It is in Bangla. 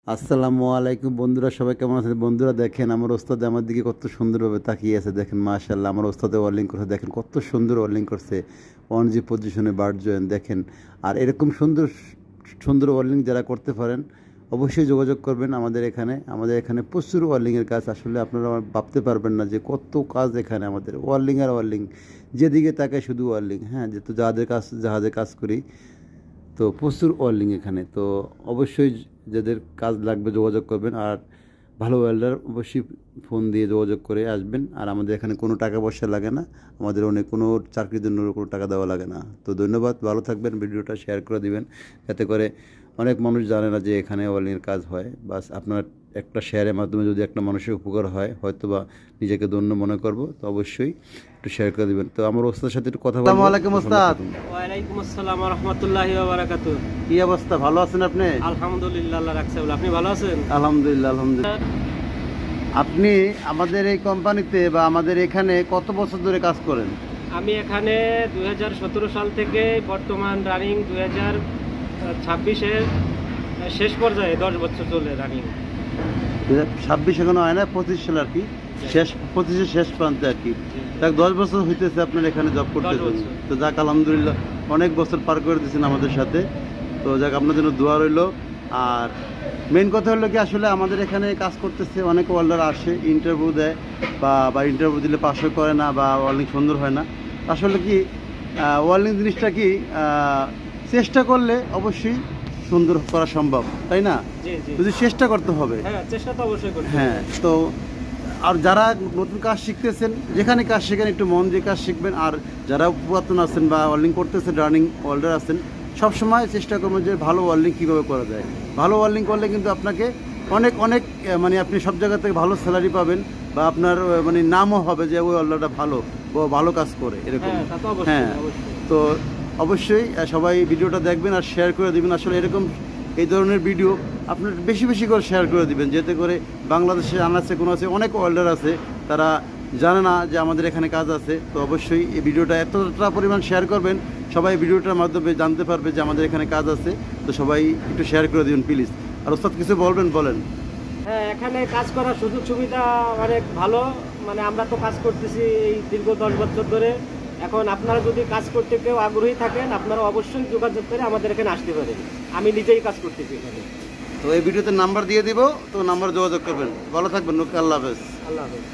আসসালামু আলাইকুম বন্ধুরা, সবাই কেমন আছেন? বন্ধুরা দেখেন আমার ওস্তাদ আমার দিকে কত সুন্দরভাবে তাকিয়ে আছে। দেখেন মাশাআল্লাহ, আমার ওস্তাদে ওয়ার্লিং করছে, দেখেন কত সুন্দর ওয়ার্লিং করছে। 1G পজিশনে বার্ড জয়েন দেখেন। আর এরকম সুন্দর সুন্দর ওয়ার্লিং যারা করতে পারেন অবশ্যই যোগাযোগ করবেন আমাদের এখানে প্রচুর ওয়ার্লিংয়ের কাজ। আসলে আপনারা ভাবতে পারবেন না যে কত কাজ এখানে আমাদের ওয়ার্লিং আর ওয়ার্লিং, যেদিকে তাকায় শুধু ওয়ার্লিং। হ্যাঁ, যেহেতু জাহাজে কাজ করি, তো প্রচুর ওয়েল্ডিং এখানে। তো অবশ্যই যাদের কাজ লাগবে যোগাযোগ করবেন। আর ভালো ওয়েল্ডার অবশ্যই ফোন দিয়ে যোগাযোগ করে আসবেন। আর আমাদের এখানে কোনো টাকা পয়সা লাগে না, আমাদের অনেক কোনো চাকরির জন্য কোনো টাকা দেওয়া লাগে না। তো ধন্যবাদ, ভালো থাকবেন। ভিডিওটা শেয়ার করে দিবেন যাতে করে অনেক মানুষ জানে না যে এখানে ওয়েল্ডিংয়ের কাজ হয়। বাস আপনার একটা শেয়ারের মাধ্যমে যদি একটা মানুষের উপকার হয়, হয়তো বা নিজেকে ধন্য মনে করব। তো অবশ্যই একটু শেয়ার করে দিবেন। তো আমার ওস্তাদের সাথে একটু কথা বলবো। আসসালামু আলাইকুম ওস্তাদ। ওয়ালাইকুম আসসালাম ওয়া রাহমাতুল্লাহি ওয়া বারাকাতুহু। কি অবস্থা, ভালো আছেন আপনি? আলহামদুলিল্লাহ, আল্লাহ রাখছে ভালো। আপনি ভালো আছেন? আলহামদুলিল্লাহ আলহামদুলিল্লাহ। আপনি আমাদের এই কোম্পানিতে বা আমাদের এখানে কত বছর ধরে কাজ করেন? আমি এখানে 2017 সাল থেকে বর্তমান রানিং 2026-এর শেষ পর্যায়ে 10 বছর চলে রানিং। 26 এখনো হয় না, 25 সাল আর কি, শেষ 25-এর শেষ প্রান্তে আর কি। যাক 10 বছর হইতেছে আপনার এখানে জব করতেছেন। তো যাক আলহামদুলিল্লাহ, অনেক বছর পার করে দিয়েছেন আমাদের সাথে। তো যাক আপনার জন্য দোয়া রইলো। আর মেন কথা হলো কি, আসলে আমাদের এখানে কাজ করতেছে অনেক ওয়েল্ডার আসে, ইন্টারভিউ দেয় বা ইন্টারভিউ দিলে পাশও করে না বা ওয়েল্ডিং সুন্দর হয় না। আসলে কি ওয়েল্ডিং জিনিসটা কি চেষ্টা করলে অবশ্যই সুন্দর করা সম্ভব, তাই না? যদি চেষ্টা করতে হবে। হ্যাঁ, চেষ্টা তো অবশ্যই করতে হবে। হ্যাঁ, তো আর যারা নতুন কাজ শিখতেছেন, যেখানে কাজ শিখেন একটু মন দিয়ে কাজ শিখবেন। আর যারা পুরাতন আছেন বা ওয়েল্ডিং করতেছেন, রানিং ওয়েল্ডার আছেন, সবসময় চেষ্টা করবেন যে ভালো ওয়েল্ডিং কীভাবে করা যায়। ভালো ওয়েল্ডিং করলে কিন্তু আপনাকে অনেক অনেক মানে আপনি সব জায়গা থেকে ভালো স্যালারি পাবেন বা আপনার মানে নামও হবে যে ওই ওয়েল্ডারটা ভালো, ও ভালো কাজ করে এরকম। হ্যাঁ, তো অবশ্যই সবাই ভিডিওটা দেখবেন আর শেয়ার করে দিবেন। আসলে এরকম এই ধরনের ভিডিও আপনার বেশি বেশি করে শেয়ার করে দিবেন, যাতে করে বাংলাদেশে আনাচে কোনো আছে অনেক ওয়েল্ডার আছে, তারা জানে না যে আমাদের এখানে কাজ আছে। তো অবশ্যই এই ভিডিওটা এতটা পরিমাণ শেয়ার করবেন, সবাই ভিডিওটার মাধ্যমে জানতে পারবে যে আমাদের এখানে কাজ আছে। তো সবাই একটু শেয়ার করে দিবেন প্লিজ। আর ওস্তাদ কিছু বলবেন, বলেন। হ্যাঁ, এখানে কাজ করার সুযোগ সুবিধা অনেক ভালো। মানে আমরা তো কাজ করতেছি এই দীর্ঘ 10 বছর ধরে। এখন আপনারা যদি কাজ করতে কেউ আগ্রহী থাকেন, আপনারা অবশ্যই যোগাযোগ করে আমাদের এখানে আসতে পারেন। আমি নিজেই কাজ করতেছি এখানে। তো এই ভিডিওতে নাম্বার দিয়ে দিব, তো নাম্বার যোগাযোগ করবেন। ভালো থাকবেন, আল্লাহ হাফেজ। আল্লাহ হাফেজ।